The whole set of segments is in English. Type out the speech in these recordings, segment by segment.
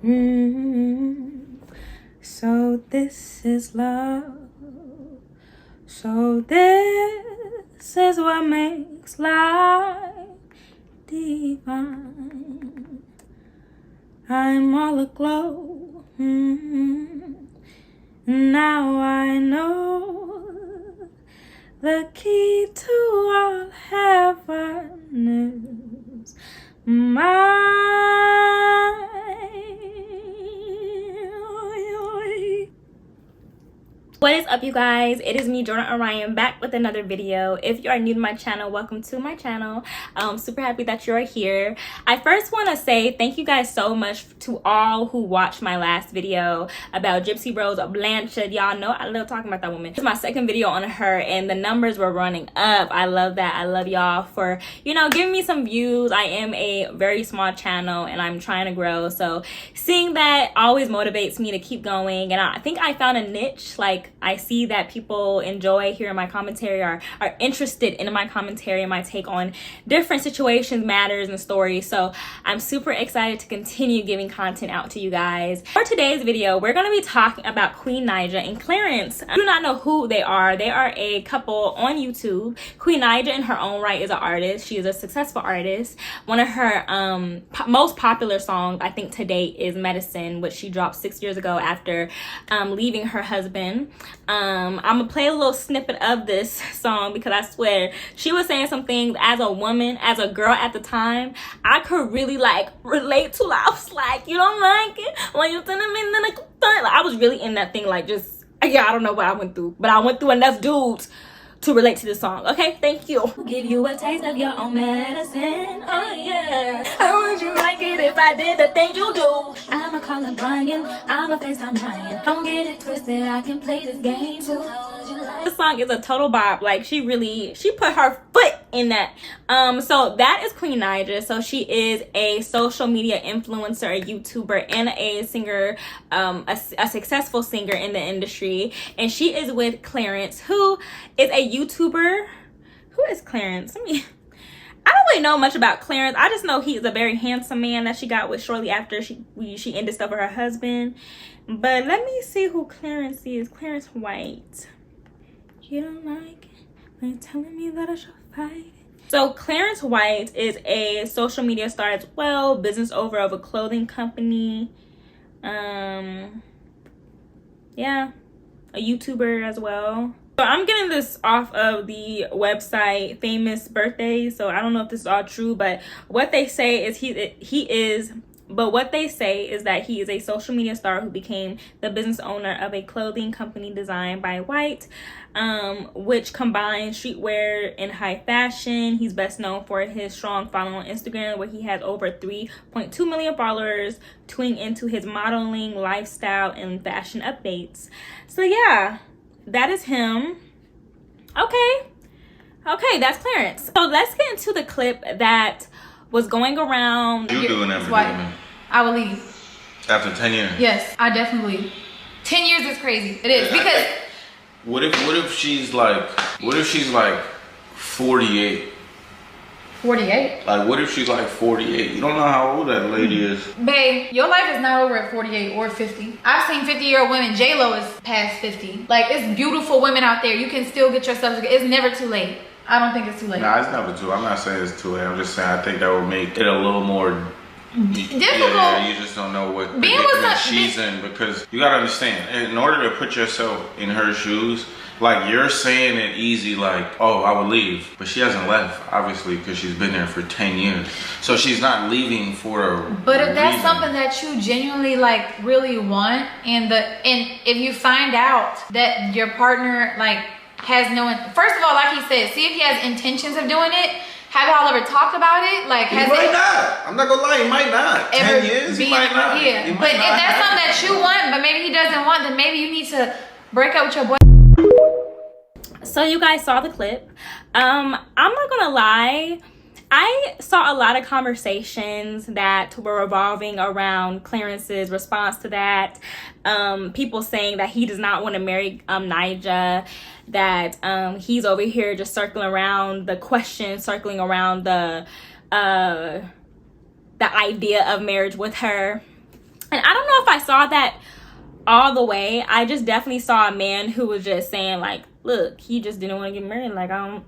So this is love. So this is what makes life divine. I'm all aglow. Now I know the key to all heaven is mine. What is up, you guys? It is me, JordanOrionn, back with another video. If you are new to my channel, welcome to my channel. I'm super happy that you're here. I first want to say thank you guys so much to all who watched my last video about Gypsy Rose Blanchard. Y'all know I love talking about that woman. It's my second video on her and the numbers were running up. I love that. I love y'all for, you know, giving me some views. I am a very small channel and I'm trying to grow. So seeing that always motivates me to keep going. And I think I found a niche. Like, I see that people enjoy hearing my commentary, are interested in my commentary and my take on different situations, matters, and stories. So I'm super excited to continue giving content out to you guys. For today's video, we're going to be talking about Queen Naija and Clarence. I do not know who they are. They are a couple on YouTube. Queen Naija in her own right is an artist. She is a successful artist. One of her most popular songs, I think, to date is Medicine, which she dropped 6 years ago after leaving her husband. I'm gonna play a little snippet of this song because I swear she was saying some things as a woman, as a girl at the time, I could really like relate to. I was like, you don't like it when you tell me, like, I was really in that thing, like, just, yeah, I don't know what I went through, but I went through enough dudes to relate to this song. Okay, thank you. Give you a taste of your own medicine. Oh yeah. How would you like it if I did the things you do? I'ma call up Brian. I'ma FaceTime Brian. Don't get it twisted. I can play this game too. This song is a total bop. Like, she put her foot in that. So that is Queen Naija. So she is a social media influencer, a YouTuber, and a singer, a successful singer in the industry. And she is with Clarence, who is a YouTuber. Who is Clarence? I don't really know much about Clarence. I just know he is a very handsome man that she got with shortly after she ended stuff with her husband. But let me see who Clarence is. Clarence White. You don't like it when you're telling me that I should fight it. So Clarence White is a social media star as well, business owner of a clothing company. Yeah, a YouTuber as well. So I'm getting this off of the website Famous Birthdays. So I don't know if this is all true, but what they say is what they say is that he is a social media star who became the business owner of a clothing company designed by White, which combines streetwear and high fashion. He's best known for his strong following on Instagram, where he has over 3.2 million followers, tuning into his modeling, lifestyle, and fashion updates. So yeah, that is him. Okay, that's Clarence. So let's get into the clip that was going around. You doing everything. I will leave. After 10 years? Yes, I definitely leave. 10 years is crazy. It is, because what if she's like 48? 48? Like, what if she's like 48? You don't know how old that lady is. Babe, your life is not over at 48 or 50. I've seen 50-year-old women. J-Lo is past 50. Like, it's beautiful women out there. You can still get yourself together. It's never too late. I don't think it's too late. Nah, it's never too. I'm not saying it's too late. I'm just saying I think that would make it a little more difficult. Yeah, you just don't know what predicament she's in, because you gotta understand, in order to put yourself in her shoes, like, you're saying it easy, like, oh, I would leave, but she hasn't left, obviously, because she's been there for 10 years. So she's not leaving for a But if that's reason. something that you genuinely, like, really want, and if you find out that your partner, like, has no, first of all, like he said, see if he has intentions of doing it. Have y'all ever talked about it? Like, he might not. I'm not gonna lie, he might not. 10 years, he might not. Yeah, but if that's something that you want, but maybe he doesn't want, then maybe you need to break up with your boy. So you guys saw the clip. I'm not gonna lie, I saw a lot of conversations that were revolving around Clarence's response to that. People saying that he does not want to marry Naija, that he's over here just circling around the question, circling around the idea of marriage with her. And I don't know if I saw that all the way. I just definitely saw a man who was just saying like, look, he just didn't want to get married. Like, I don't,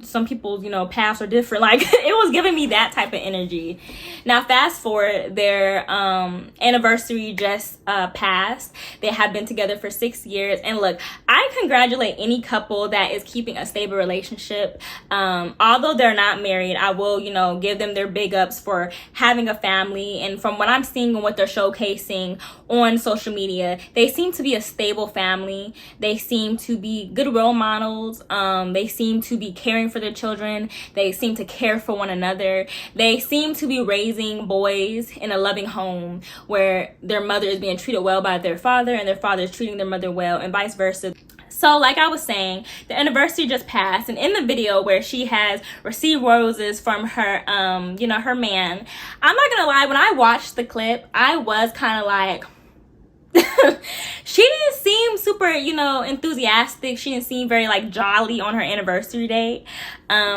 some people's, you know, paths are different. Like, it was giving me that type of energy. Now, fast forward, their anniversary just passed. They have been together for 6 years. And look, I congratulate any couple that is keeping a stable relationship. Although they're not married, I will, you know, give them their big ups for having a family. And from what I'm seeing and what they're showcasing on social media, they seem to be a stable family. They seem to be good role models. They seem to be caring for their children. They seem to care for one another. They seem to be raising boys in a loving home where their mother is being treated well by their father and their father is treating their mother well, and vice versa. So like I was saying, the anniversary just passed, and in the video where she has received roses from her you know, her man, I'm not gonna lie, when I watched the clip, I was kind of like, she didn't seem super, you know, enthusiastic. She didn't seem very like jolly on her anniversary date.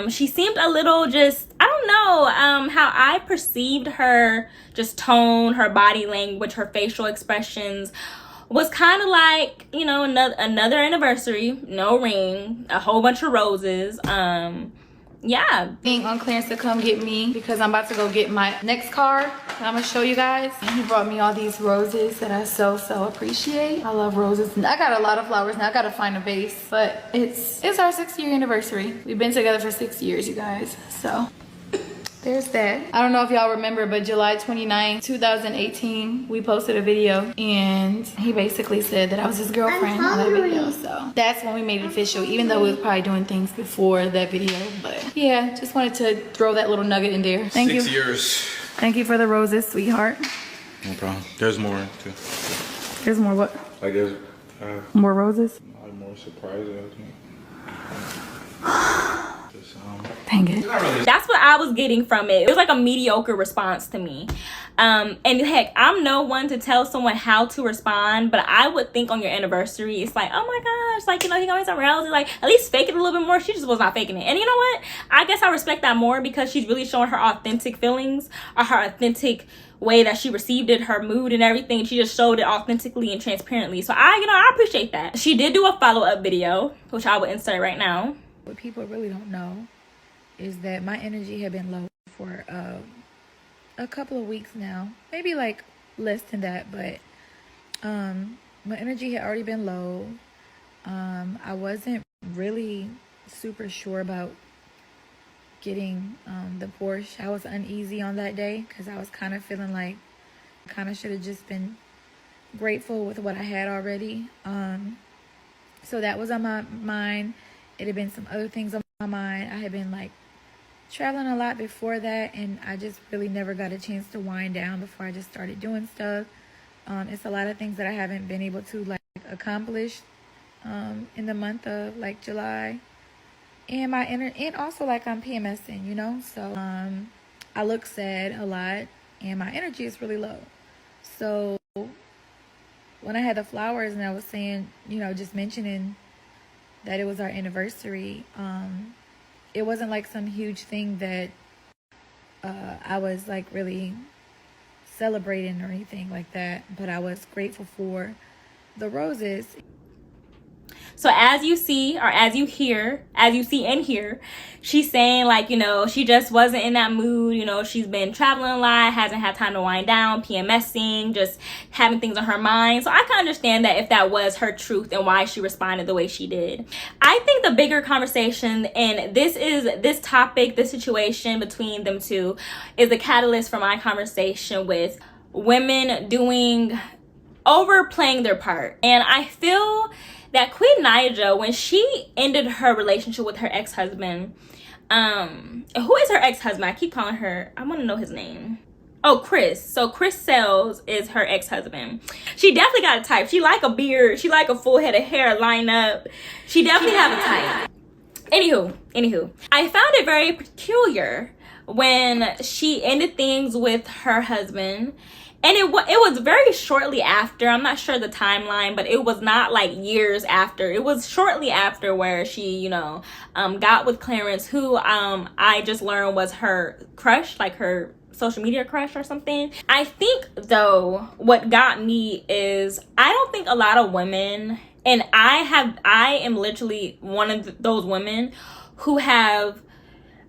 She seemed a little just, I don't know, how I perceived her just tone, her body language, her facial expressions was kind of like, you know, another anniversary, no ring, a whole bunch of roses. Yeah, Being on clearance to come get me because I'm about to go get my next car that I'm gonna show you guys. And he brought me all these roses that I so appreciate. I love roses. And I got a lot of flowers now. I gotta find a vase, but it's our 6-year anniversary. We've been together for 6 years, you guys. So there's that. I don't know if y'all remember, but July 29, 2018, we posted a video and he basically said that I was his girlfriend on that video. So that's when we made it official, even though we was probably doing things before that video. But yeah, just wanted to throw that little nugget in there. Thank you. 6 years. Thank you for the roses, sweetheart. No problem. There's more too. There's more what? Like there's More roses? more surprises. Dang it. that's what I was getting from it. It was like a mediocre response to me. And heck, I'm no one to tell someone how to respond, but I would think on your anniversary, it's like, oh my gosh, like, you know, he got me some roses, like, at least fake it a little bit more. She just was not faking it. And you know what? I guess I respect that more because she's really showing her authentic feelings, or her authentic way that she received it, her mood and everything. She just showed it authentically and transparently. So I appreciate that. She did do a follow-up video, which I will insert right now. What people really don't know is that my energy had been low for a couple of weeks now, maybe like less than that, but my energy had already been low. I wasn't really super sure about getting the Porsche. I was uneasy on that day because I was kind of feeling like I kind of should have just been grateful with what I had already. So that was on my mind. It had been some other things on my mind. I had been like traveling a lot before that, and I just really never got a chance to wind down before I just started doing stuff. It's a lot of things that I haven't been able to like accomplish in the month of like July, and and also like I'm PMSing, you know, so I look sad a lot and my energy is really low. So when I had the flowers and I was saying, you know, just mentioning that it was our anniversary, it wasn't like some huge thing that I was like really celebrating or anything like that, but I was grateful for the roses. So as you see, or as you hear, as you see and hear, she's saying like, you know, she just wasn't in that mood. You know, she's been traveling a lot, hasn't had time to wind down, PMSing, just having things on her mind. So I can understand that if that was her truth and why she responded the way she did. I think the bigger conversation, and this topic, this situation between them two, is the catalyst for my conversation with women overplaying their part. And I feel that Queen Naija, when she ended her relationship with her ex-husband, who is her ex-husband? I keep calling her, I want to know his name. Oh, Chris. So Chris Sells is her ex-husband. She definitely got a type. She like a beard. She like a full head of hair line up. She definitely have a type. Anywho, I found it very peculiar when she ended things with her husband. And it was very shortly after. I'm not sure the timeline, but it was not like years after. It was shortly after where she, you know, got with Clarence, who I just learned was her crush, like her social media crush or something. I think though what got me is I don't think a lot of women, and I am literally one of those women who have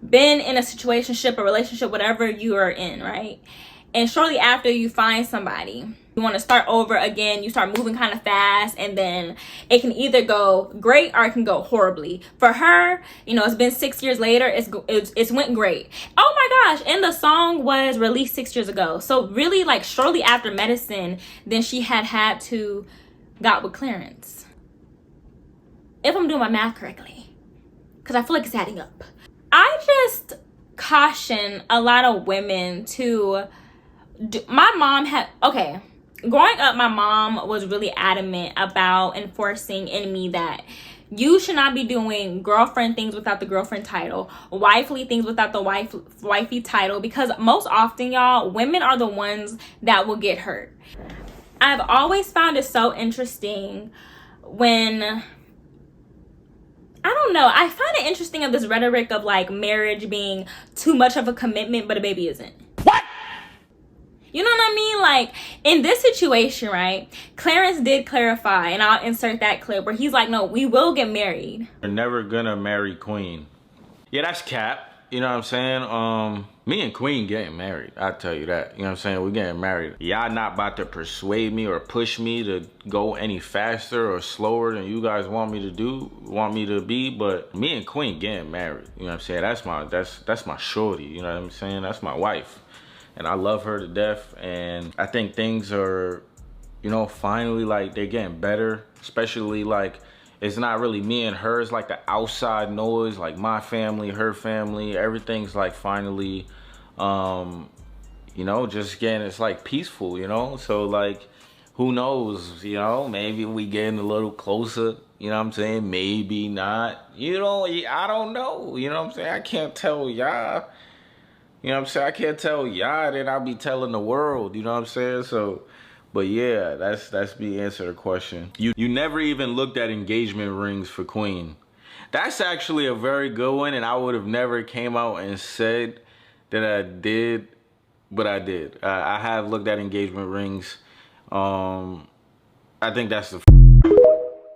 been in a situationship, a relationship, whatever you are in, right? And shortly after you find somebody, you want to start over again, you start moving kind of fast, and then it can either go great or it can go horribly. For her, you know, it's been 6 years later, it's went great. Oh my gosh, and the song was released 6 years ago. So really, like, shortly after Medicine, then she had to got with Clarence. If I'm doing my math correctly, because I feel like it's adding up. I just caution a lot of women to do. My mom had, okay, growing up, my mom was really adamant about enforcing in me that you should not be doing girlfriend things without the girlfriend title, wifely things without the wifey title, because most often, y'all, women are the ones that will get hurt. I've always found it so interesting when, I don't know, I find it interesting of this rhetoric of like marriage being too much of a commitment, but a baby isn't. What? You know what I mean? Like, in this situation, right, Clarence did clarify, and I'll insert that clip where he's like, no, we will get married. We're never gonna marry Queen. Yeah, that's cap. You know what I'm saying? Me and Queen getting married. I tell you that. You know what I'm saying? We're getting married. Y'all not about to persuade me or push me to go any faster or slower than you guys want me to be. But me and Queen getting married. You know what I'm saying? That's my shorty. You know what I'm saying? That's my wife. And I love her to death. And I think things are, you know, finally, like, they're getting better. Especially, like, it's not really me and her. It's like the outside noise, like my family, her family. Everything's like finally, you know, just getting, it's like peaceful, you know? So like, who knows, you know? Maybe we getting a little closer, you know what I'm saying? Maybe not. You know, I don't know, you know what I'm saying? I can't tell y'all. You know what I'm saying? I can't tell y'all, then I'll be telling the world, you know what I'm saying? So, but yeah, that's me answer the question. You never even looked at engagement rings for Queen. That's actually a very good one, and I would have never came out and said that I did, but I did. I have looked at engagement rings. I think that's the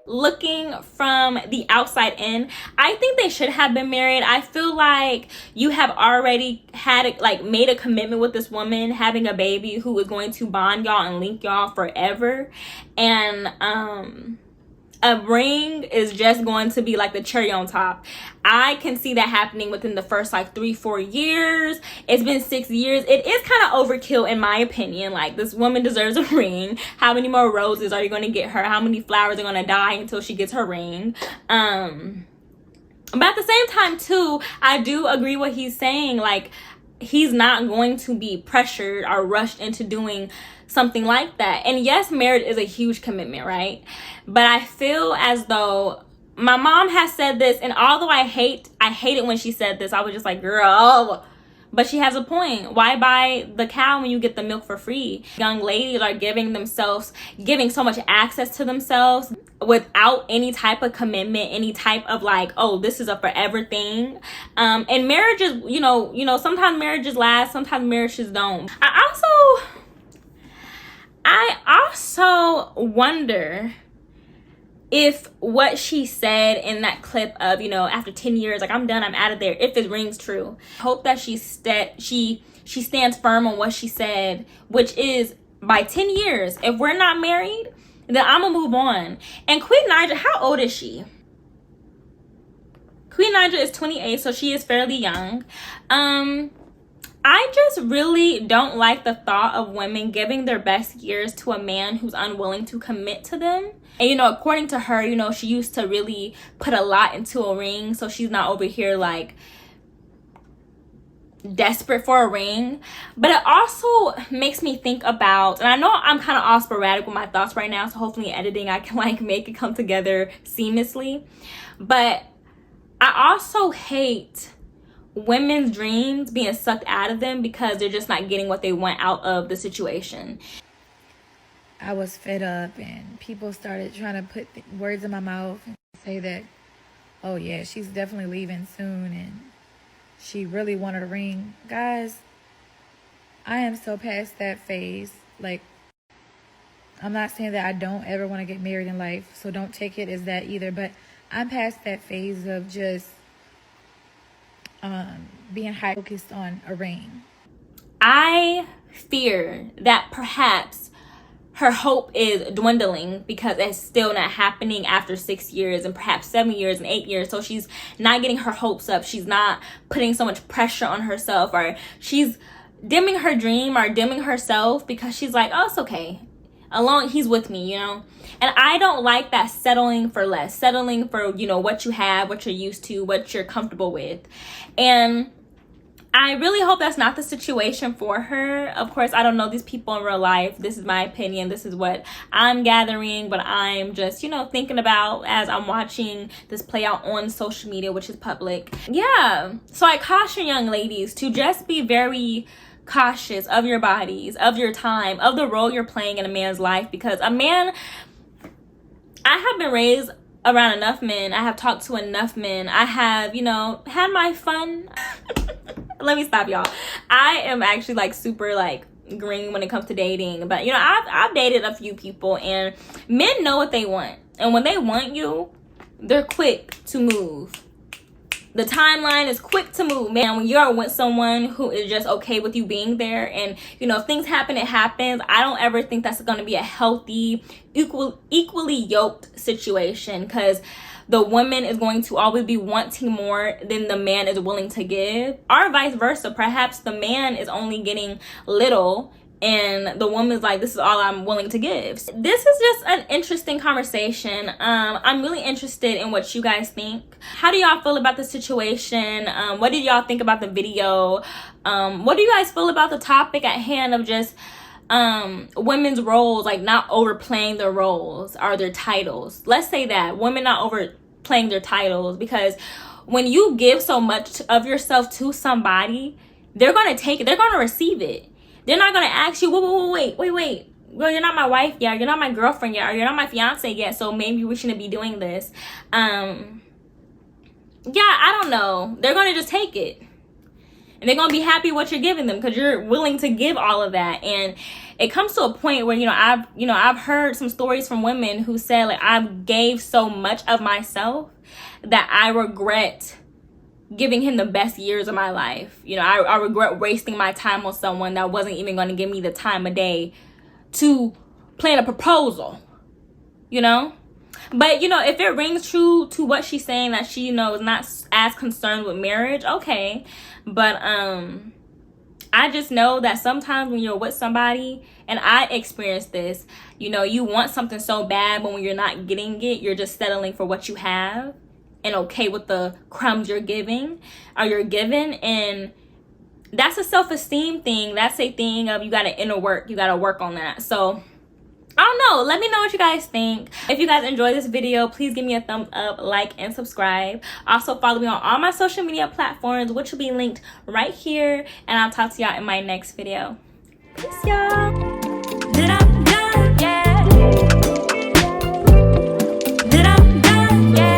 Looking from the outside in, I think they should have been married. I feel like you have already had made a commitment with this woman, having a baby who is going to bond y'all and link y'all forever, and a ring is just going to be like the cherry on top. I can see that happening within the first like 3-4 years. It's been 6 years. It is kind of overkill in my opinion. Like, this woman deserves a ring. How many more roses are you going to get her? How many flowers are going to die until she gets her ring? But at the same time too, I do agree what he's saying. Like, he's not going to be pressured or rushed into doing something like that. And yes, marriage is a huge commitment, right? But I feel as though my mom has said this, and although I hate it when she said this, I was just like, girl, but she has a point. Why buy the cow when you get the milk for free? Young ladies are giving so much access to themselves without any type of commitment, any type of like, oh, this is a forever thing. And marriages, you know, sometimes marriages last, sometimes marriages don't. I also wonder if what she said in that clip of, you know, after 10 years, like, I'm done, I'm out of there, if it rings true. I hope that she stands firm on what she said, which is, by 10 years, if we're not married, then I'm gonna move on. And Queen Naija, how old is she? Queen Naija is 28, so she is fairly young. I just really don't like the thought of women giving their best years to a man who's unwilling to commit to them. And, you know, according to her, you know, she used to really put a lot into a ring, so she's not over here like desperate for a ring. But it also makes me think about, and I know I'm kind of all sporadic with my thoughts right now, so hopefully in editing I can like make it come together seamlessly. But I also hate women's dreams being sucked out of them because they're just not getting what they want out of the situation. I was fed up, and people started trying to put words in my mouth and say that, oh yeah, she's definitely leaving soon and she really wanted a ring. Guys, I am so past that phase. Like, I'm not saying that I don't ever want to get married in life, so don't take it as that either. But I'm past that phase of just being high focused on a ring. I fear that perhaps her hope is dwindling because it's still not happening after 6 years and perhaps 7 years and 8 years. So she's not getting her hopes up. She's not putting so much pressure on herself, or she's dimming her dream or dimming herself because she's like, oh, it's okay. Along, he's with me, you know? And I don't like that settling for less, settling for, you know, what you have, what you're used to, what you're comfortable with. And I really hope that's not the situation for her. Of course, I don't know these people in real life. This is my opinion. This is what I'm gathering, but I'm just, you know, thinking about as I'm watching this play out on social media, which is public. Yeah. So I caution young ladies to just be very cautious of your bodies, of your time, of the role you're playing in a man's life, because a man, I have been raised around enough men. I have talked to enough men. I have, you know, had my fun. Let me stop, y'all. I am actually like super like green when it comes to dating, but you know, I've dated a few people, and men know what they want, and when they want you, they're quick to move. The timeline is quick to move, man. When you're with someone who is just okay with you being there, and you know, if things happen, it happens. I don't ever think that's going to be a healthy, equally yoked situation, because the woman is going to always be wanting more than the man is willing to give, or vice versa. Perhaps the man is only getting little and the woman's like, this is all I'm willing to give. This is just an interesting conversation. I'm really interested in what you guys think. How do y'all feel about the situation? What did y'all think about the video? What do you guys feel about the topic at hand of just women's roles, like not overplaying their roles or their titles? Let's say that women not overplaying their titles, because when you give so much of yourself to somebody, they're going to take it, they're going to receive it. They're not going to ask you, wait, well, you're not my wife yet, or you're not my girlfriend yet, or you're not my fiance yet, so maybe we shouldn't be doing this. Yeah, I don't know. They're going to just take it, and they're going to be happy what you're giving them, because you're willing to give all of that. And it comes to a point where, I've heard some stories from women who said, like, I gave so much of myself that I regret giving him the best years of my life. I regret wasting my time on someone that wasn't even going to give me the time of day to plan a proposal, But, if it rings true to what she's saying, that she, is not as concerned with marriage, okay. But I just know that sometimes when you're with somebody, and I experienced this, you want something so bad, but when you're not getting it, you're just settling for what you have and okay with the crumbs you're given. And that's a self-esteem thing. That's a thing of, you got to inner work. You got to work on that. So I don't know. Let me know what you guys think. If you guys enjoyed this video, please give me a thumbs up, like, and subscribe. Also, follow me on all my social media platforms, which will be linked right here. And I'll talk to y'all in my next video. Peace, y'all.